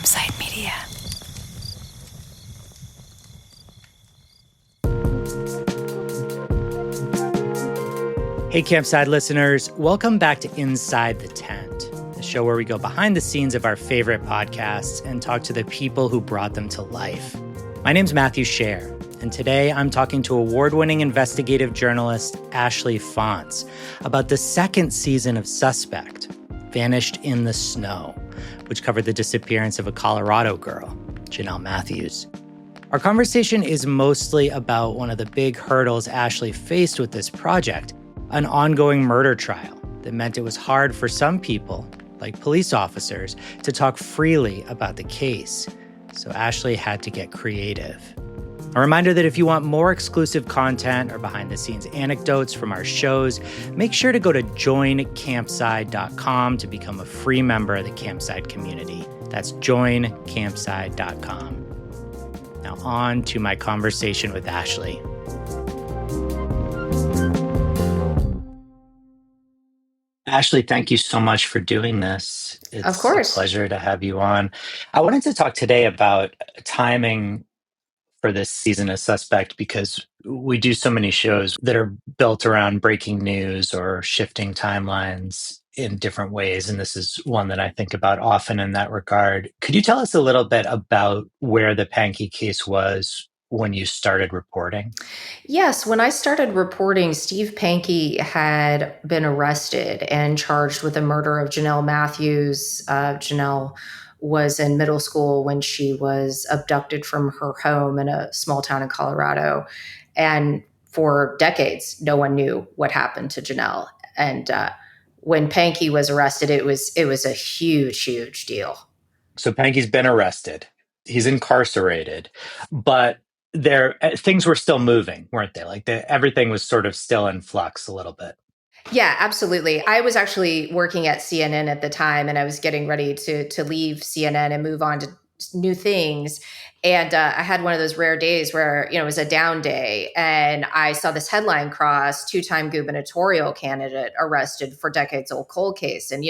Campside Media. Hey, Campside listeners. Welcome back to Inside the Tent, the show where we go behind the scenes of our favorite podcasts and talk to the people who brought them to life. My name's Matthew Scher, and today I'm talking to award-winning investigative journalist Ashley Fonts about the second season of Suspect, Vanished in the Snow, which covered the disappearance of a Colorado girl, Jonelle Matthews. Our conversation is mostly about one of the big hurdles Ashley faced with this project, an ongoing murder trial that meant it was hard for some people, like police officers, to talk freely about the case. So Ashley had to get creative. A reminder that if you want more exclusive content or behind-the-scenes anecdotes from our shows, make sure to go to joincampside.com to become a free member of the Campside community. That's joincampside.com. Now on to my conversation with Ashley. Ashley, thank you so much for doing this. Of It's a course. pleasure to have you on. I wanted to talk today about timing for this season of Suspect because we do so many shows that are built around breaking news or shifting timelines in different ways. And this is one that I think about often in that regard. Could you tell us a little bit about where the Pankey case was when you started reporting? Yes, when I started reporting, Steve Pankey had been arrested and charged with the murder of Jonelle Matthews. Jonelle was in middle school when she was abducted from her home in a small town in Colorado. And for decades, no one knew what happened to Jonelle. And when Pankey was arrested, it was a huge deal. So Pankey's been arrested. He's incarcerated, but things were still moving, weren't they? Like everything was sort of still in flux a little bit. Yeah, absolutely. I was actually working at CNN at the time, and I was getting ready to leave CNN and move on to new things. And I had one of those rare days where, it was a down day, and I saw this headline cross: two-time gubernatorial candidate arrested for decades-old cold case. And,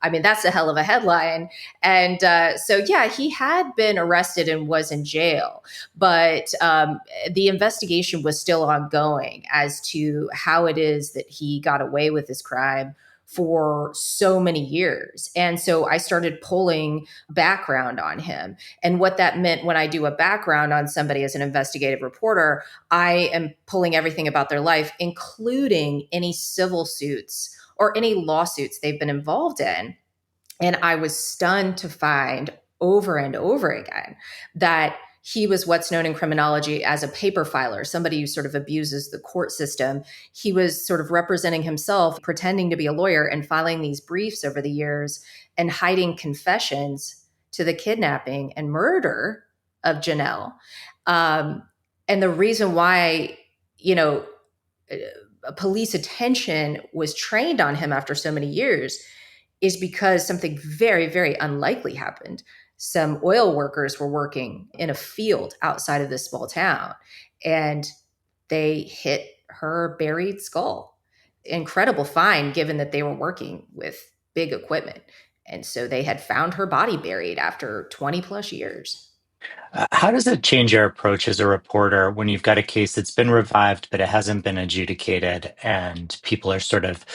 I mean, that's a hell of a headline. And yeah, he had been arrested and was in jail, but the investigation was still ongoing as to how it is that he got away with his crime for so many years. And so I started pulling background on him. And what that meant when I do a background on somebody as an investigative reporter, I am pulling everything about their life, including any civil suits or any lawsuits they've been involved in. And I was stunned to find over and over again that he was what's known in criminology as a paper filer, somebody who sort of abuses the court system. He was sort of representing himself, pretending to be a lawyer and filing these briefs over the years and hiding confessions to the kidnapping and murder of Jonelle. And the reason why, police attention was trained on him after so many years is because something very, very unlikely happened. Some oil workers were working in a field outside of this small town, and they hit her buried skull. Incredible find, given that they were working with big equipment. And so they had found her body buried after 20 plus years. How does it change your approach as a reporter when you've got a case that's been revived, but it hasn't been adjudicated and people are sort of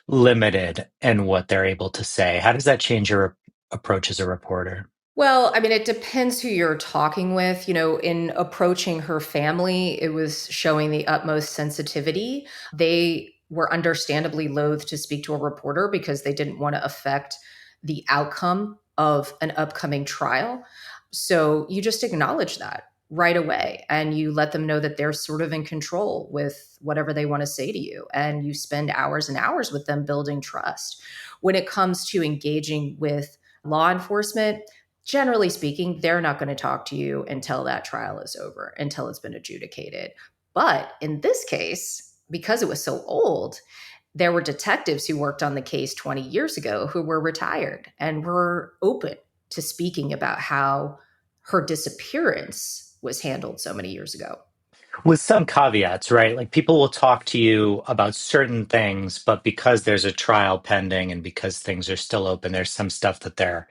limited in what they're able to say? How does that change your approach as a reporter? Well, I mean, it depends who you're talking with. In approaching her family, it was showing the utmost sensitivity. They were understandably loath to speak to a reporter because they didn't want to affect the outcome of an upcoming trial. So you just acknowledge that right away, and you let them know that they're sort of in control with whatever they want to say to you. And you spend hours and hours with them building trust. When it comes to engaging with law enforcement, generally speaking, they're not going to talk to you until that trial is over, until it's been adjudicated. But in this case, because it was so old, there were detectives who worked on the case 20 years ago who were retired and were open to speaking about how her disappearance was handled so many years ago. With some caveats, right? Like people will talk to you about certain things, but because there's a trial pending and because things are still open, there's some stuff that they're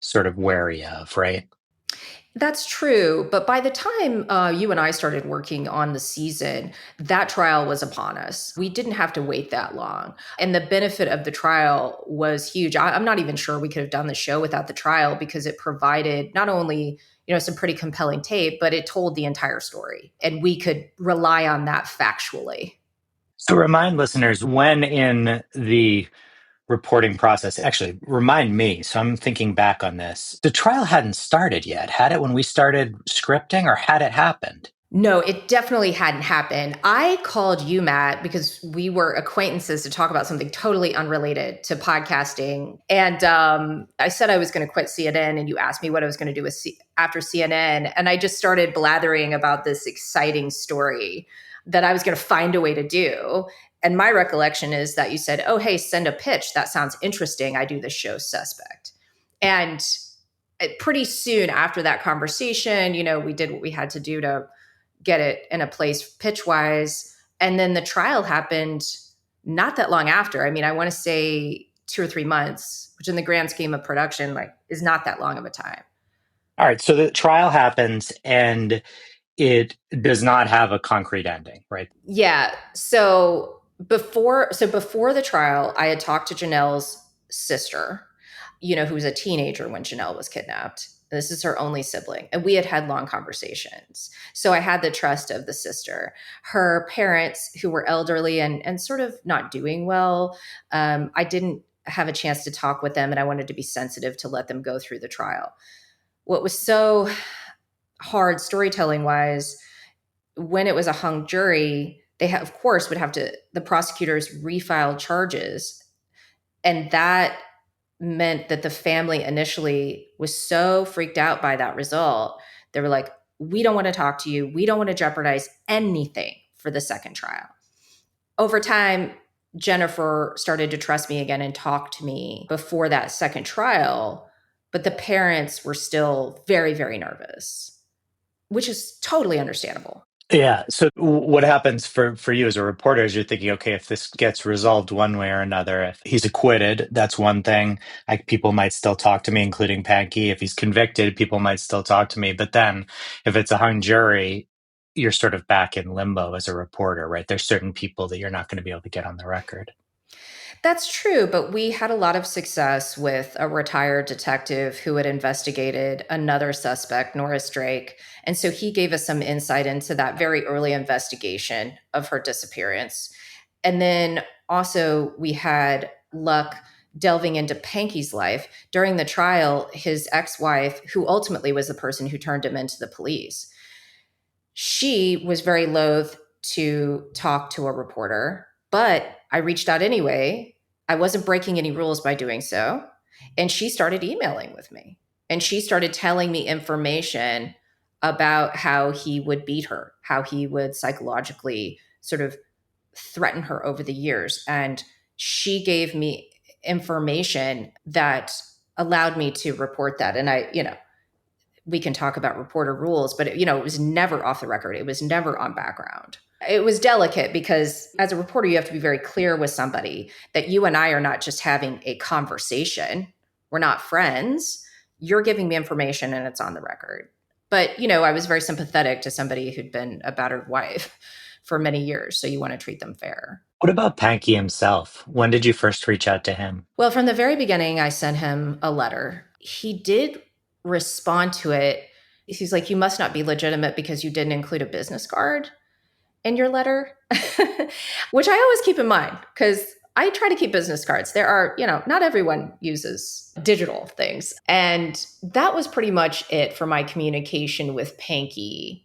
sort of wary of, right? That's true. But by the time you and I started working on the season, that trial was upon us. We didn't have to wait that long. And the benefit of the trial was huge. I'm not even sure we could have done the show without the trial because it provided not only some pretty compelling tape, but it told the entire story. And we could rely on that factually. So remind listeners when in the reporting process, actually remind me. So I'm thinking back on this. The trial hadn't started yet. Had it when we started scripting or had it happened? No, it definitely hadn't happened. I called you, Matt, because we were acquaintances to talk about something totally unrelated to podcasting. And I said I was going to quit CNN, and you asked me what I was going to do after CNN. And I just started blathering about this exciting story that I was going to find a way to do. And my recollection is that you said, oh, hey, send a pitch. That sounds interesting. I do the show Suspect. And pretty soon after that conversation, we did what we had to do to get it in a place pitch wise. And then the trial happened not that long after. I mean, I want to say 2 or 3 months, which in the grand scheme of production, is not that long of a time. All right. So the trial happens and it does not have a concrete ending, right? Yeah. So before the trial, I had talked to Jonelle's sister, who was a teenager when Jonelle was kidnapped. This is her only sibling. And we had had long conversations. So I had the trust of the sister. Her parents, who were elderly and sort of not doing well, I didn't have a chance to talk with them, and I wanted to be sensitive to let them go through the trial. What was so hard storytelling wise, when it was a hung jury, they of course would have to, the prosecutors refile charges. And that meant that the family initially was so freaked out by that result. They were like, we don't want to talk to you. We don't want to jeopardize anything for the second trial. Over time, Jennifer started to trust me again and talk to me before that second trial, but the parents were still very, very nervous, which is totally understandable. Yeah. So what happens for you as a reporter is you're thinking, okay, if this gets resolved one way or another, if he's acquitted, that's one thing. People might still talk to me, including Pankey. If he's convicted, people might still talk to me. But then if it's a hung jury, you're sort of back in limbo as a reporter, right? There's certain people that you're not going to be able to get on the record. That's true, but we had a lot of success with a retired detective who had investigated another suspect, Norris Drake. And so he gave us some insight into that very early investigation of her disappearance. And then also we had luck delving into Pankey's life. During the trial, his ex-wife, who ultimately was the person who turned him into the police, she was very loath to talk to a reporter, but I reached out anyway. I wasn't breaking any rules by doing so. And she started emailing with me. And she started telling me information about how he would beat her, how he would psychologically sort of threaten her over the years. And she gave me information that allowed me to report that. And we can talk about reporter rules, but it was never off the record. It was never on background. It was delicate because as a reporter, you have to be very clear with somebody that you and I are not just having a conversation. We're not friends. You're giving me information and it's on the record. But, I was very sympathetic to somebody who'd been a battered wife for many years. So you want to treat them fair. What about Pankey himself? When did you first reach out to him? Well, from the very beginning, I sent him a letter. He did respond to it. He's like, you must not be legitimate because you didn't include a business card in your letter, which I always keep in mind because I try to keep business cards. There are, not everyone uses digital things. And that was pretty much it for my communication with Pankey.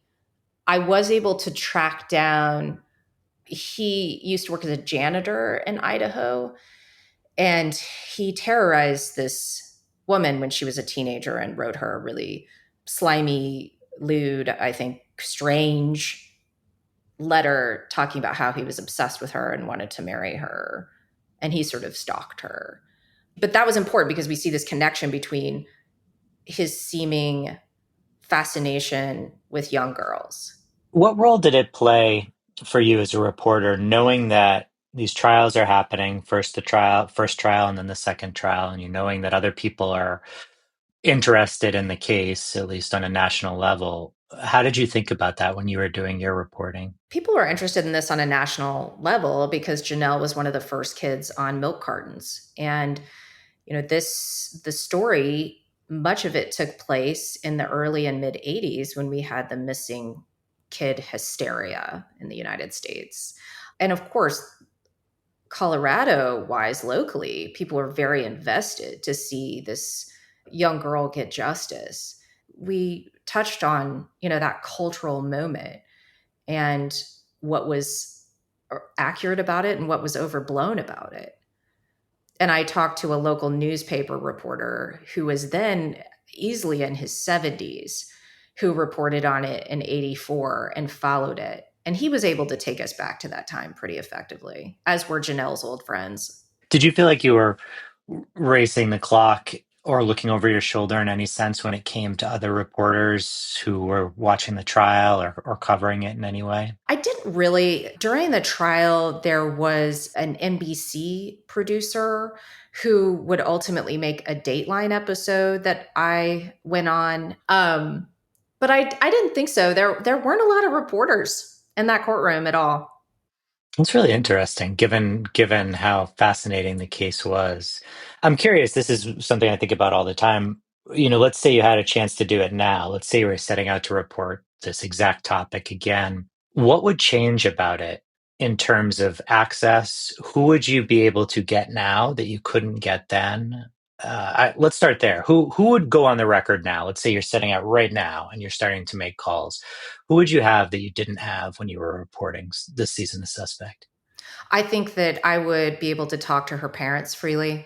I was able to track down, he used to work as a janitor in Idaho, and he terrorized this woman when she was a teenager and wrote her a really slimy, lewd, I think strange letter talking about how he was obsessed with her and wanted to marry her. And he sort of stalked her. But that was important because we see this connection between his seeming fascination with young girls. What role did it play for you as a reporter, knowing that these trials are happening, first trial, and then the second trial, and you knowing that other people are interested in the case, at least on a national level. How did you think about that when you were doing your reporting? People were interested in this on a national level because Jonelle was one of the first kids on milk cartons. And, the story, much of it took place in the early and mid 80s when we had the missing kid hysteria in the United States. And of course, Colorado wise, locally, people were very invested to see this young girl get justice. We touched on, that cultural moment and what was accurate about it and what was overblown about it. And I talked to a local newspaper reporter who was then easily in his 70s, who reported on it in 84 and followed it. And he was able to take us back to that time pretty effectively, as were Janelle's old friends. Did you feel like you were racing the clock or looking over your shoulder in any sense when it came to other reporters who were watching the trial or covering it in any way? I didn't really. During the trial, there was an NBC producer who would ultimately make a Dateline episode that I went on. But I didn't think so. There weren't a lot of reporters in that courtroom at all. It's really interesting, given how fascinating the case was. I'm curious, this is something I think about all the time. Let's say you had a chance to do it now. Let's say you were setting out to report this exact topic again. What would change about it in terms of access? Who would you be able to get now that you couldn't get then? Let's start there. Who would go on the record now? Let's say you're setting out right now and you're starting to make calls. Who would you have that you didn't have when you were reporting this season of Suspect? I think that I would be able to talk to her parents freely.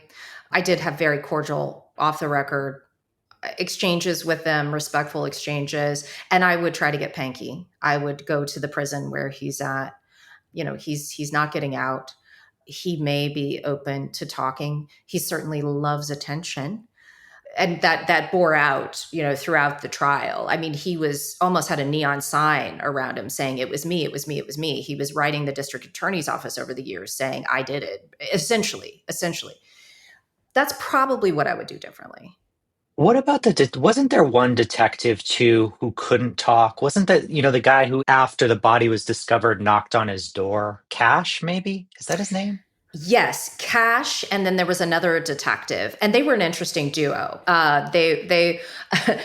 I did have very cordial, off the record exchanges with them, respectful exchanges, and I would try to get Pankey. I would go to the prison where he's at. He's not getting out. He may be open to talking. He certainly loves attention. And that bore out, throughout the trial. I mean, he was almost had a neon sign around him saying it was me, it was me, it was me. He was writing the district attorney's office over the years saying I did it. Essentially. That's probably what I would do differently. What about wasn't there one detective too who couldn't talk? Wasn't that, the guy who after the body was discovered knocked on his door? Cash, maybe? Is that his name? Yes, Cash, and then there was another detective, and they were an interesting duo. They,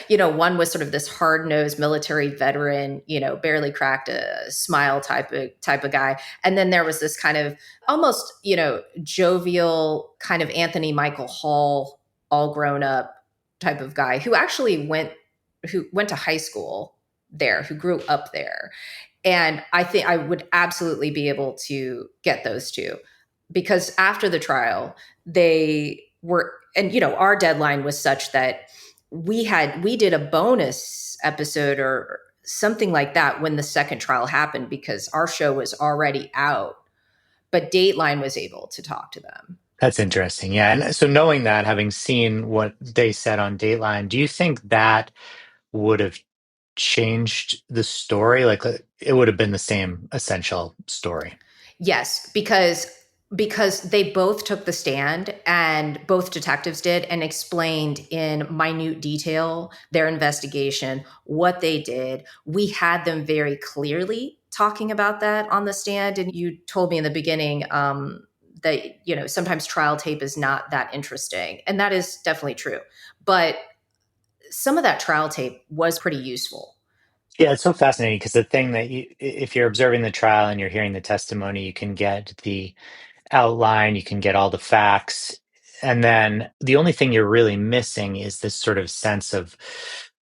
one was sort of this hard nosed military veteran, barely cracked a smile type of guy, and then there was this kind of almost, jovial kind of Anthony Michael Hall, all grown up type of guy who went to high school there, who grew up there, and I think I would absolutely be able to get those two because after the trial, they were, and our deadline was such that we did a bonus episode or something like that when the second trial happened because our show was already out, but Dateline was able to talk to them. That's interesting. Yeah. And so knowing that, having seen what they said on Dateline, do you think that would have changed the story? Like it would have been the same essential story. Yes, because they both took the stand and both detectives did and explained in minute detail their investigation, what they did. We had them very clearly talking about that on the stand. And you told me in the beginning that, sometimes trial tape is not that interesting. And that is definitely true. But some of that trial tape was pretty useful. Yeah, it's so fascinating because the thing that if you're observing the trial and you're hearing the testimony, you can get the outline, you can get all the facts. And then the only thing you're really missing is this sort of sense of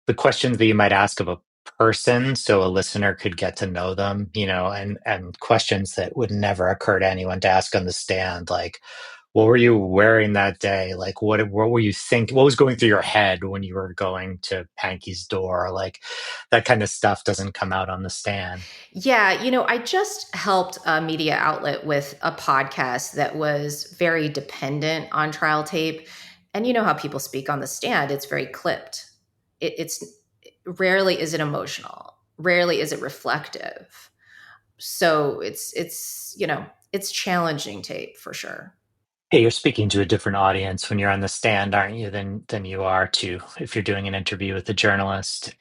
the questions that you might ask of a person so a listener could get to know them, and questions that would never occur to anyone to ask on the stand, like, what were you wearing that day? Like, what were you thinking? What was going through your head when you were going to Pankey's door? Like, that kind of stuff doesn't come out on the stand. Yeah, I just helped a media outlet with a podcast that was very dependent on trial tape. And you know how people speak on the stand, it's very clipped. It's rarely is it emotional, rarely is it reflective. So it's challenging tape for sure. Hey, you're speaking to a different audience when you're on the stand, aren't you, than you are to if you're doing an interview with a journalist.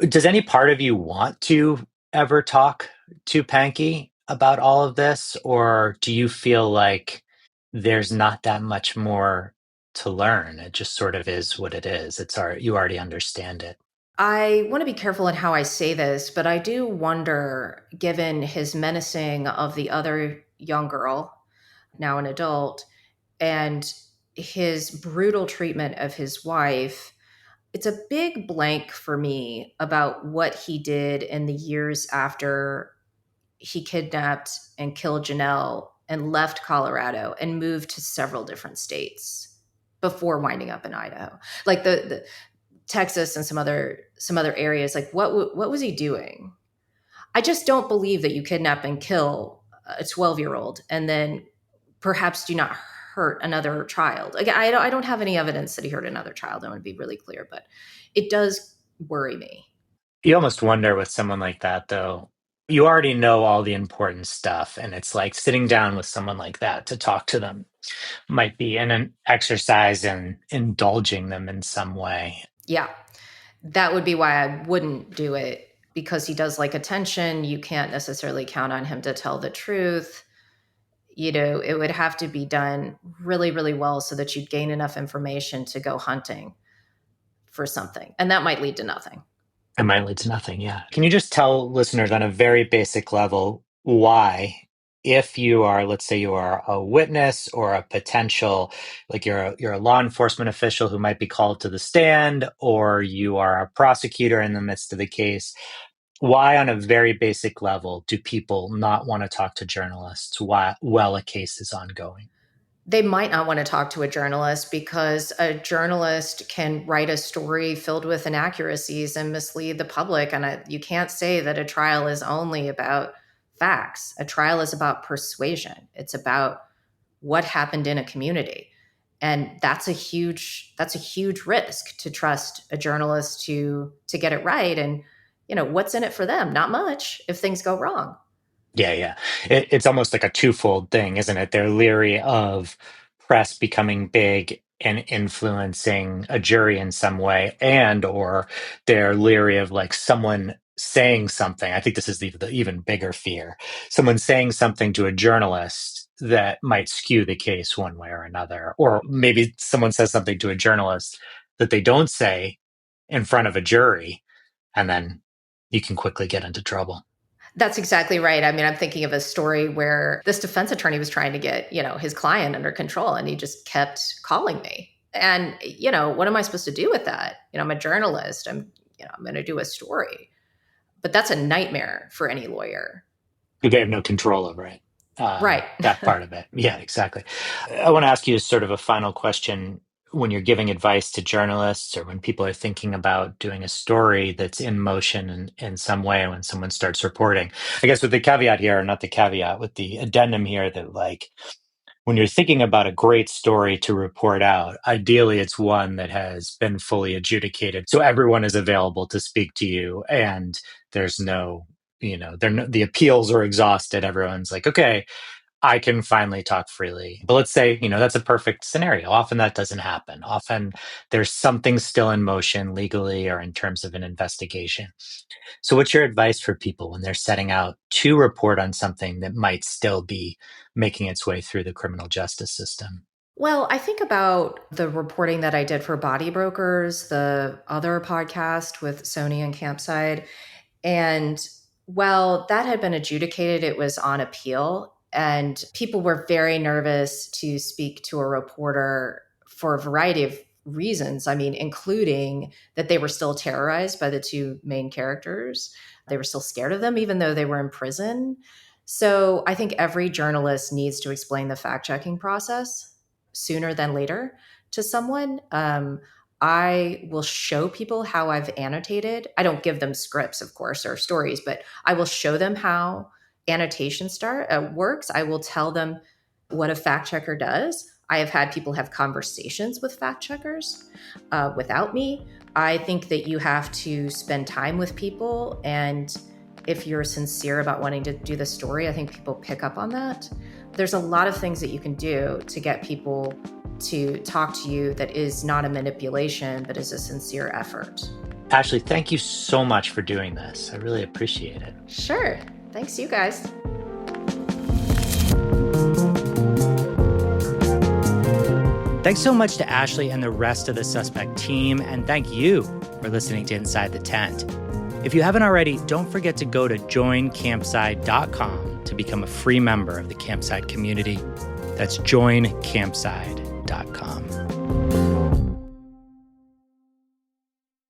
Does any part of you want to ever talk to Pankey about all of this, or do you feel like there's not that much more to learn? It just sort of is what it is. You already understand it. I want to be careful in how I say this, but I do wonder, given his menacing of the other young girl, now an adult, and his brutal treatment of his wife, it's a big blank for me about what he did in the years after he kidnapped and killed Jonelle and left Colorado and moved to several different states before winding up in Idaho. Like the Texas and some other areas, like what was he doing? I just don't believe that you kidnap and kill a 12-year-old and then perhaps do not hurt another child. Again, I don't have any evidence that he hurt another child. I want to be really clear, but it does worry me. You almost wonder with someone like that, though. You already know all the important stuff, and it's like sitting down with someone like that to talk to them might be an exercise in indulging them in some way. Yeah, that would be why I wouldn't do it, because he does like attention. You can't necessarily count on him to tell the truth. It would have to be done really, really well so that you'd gain enough information to go hunting for something. And that might lead to nothing. It might lead to nothing, yeah. Can you just tell listeners on a very basic level why, if you are, let's say you are a witness or a potential, like you're a law enforcement official who might be called to the stand, or you are a prosecutor in the midst of the case, why on a very basic level do people not want to talk to journalists while a case is ongoing? They might not want to talk to a journalist because a journalist can write a story filled with inaccuracies and mislead the public. And you can't say that a trial is only about facts. A trial is about persuasion. It's about what happened in a community. And that's a huge risk, to trust a journalist to get it right. And what's in it for them? Not much if things go wrong. Yeah, yeah. It's almost like a twofold thing, isn't it? They're leery of press becoming big and influencing a jury in some way, and or they're leery of like someone saying something. I think this is the even bigger fear. Someone saying something to a journalist that might skew the case one way or another. Or maybe someone says something to a journalist that they don't say in front of a jury, and then you can quickly get into trouble. That's exactly right. I mean, I'm thinking of a story where this defense attorney was trying to get, his client under control, and he just kept calling me. And, what am I supposed to do with that? I'm a journalist. I'm going to do a story. But that's a nightmare for any lawyer. They have no control over it. Right. That part of it. Yeah, exactly. I want to ask you sort of a final question. When you're giving advice to journalists, or when people are thinking about doing a story that's in motion in some way, when someone starts reporting, I guess with the caveat here, or not the caveat, with the addendum here, that like when you're thinking about a great story to report out, ideally it's one that has been fully adjudicated. So everyone is available to speak to you, and there's no, the appeals are exhausted. Everyone's like, okay, I can finally talk freely. But let's say, that's a perfect scenario. Often that doesn't happen. Often there's something still in motion legally or in terms of an investigation. So what's your advice for people when they're setting out to report on something that might still be making its way through the criminal justice system? Well, I think about the reporting that I did for Body Brokers, the other podcast with Sony and Campside. And while that had been adjudicated, it was on appeal. And people were very nervous to speak to a reporter for a variety of reasons. I mean, including that they were still terrorized by the two main characters. They were still scared of them, even though they were in prison. So I think every journalist needs to explain the fact checking process sooner than later to someone. I will show people how I've annotated. I don't give them scripts, of course, or stories, but I will show them how annotation works. I will tell them what a fact checker does. I have had people have conversations with fact checkers without me. I think that you have to spend time with people. And if you're sincere about wanting to do the story, I think people pick up on that. there's a lot of things that you can do to get people to talk to you that is not a manipulation, but is a sincere effort. Ashley, thank you so much for doing this. I really appreciate it. Sure. Thanks, you guys. Thanks so much to Ashley and the rest of the Suspect team, and thank you for listening to Inside the Tent. If you haven't already, don't forget to go to joincampside.com to become a free member of the Campside community. That's joincampside.com.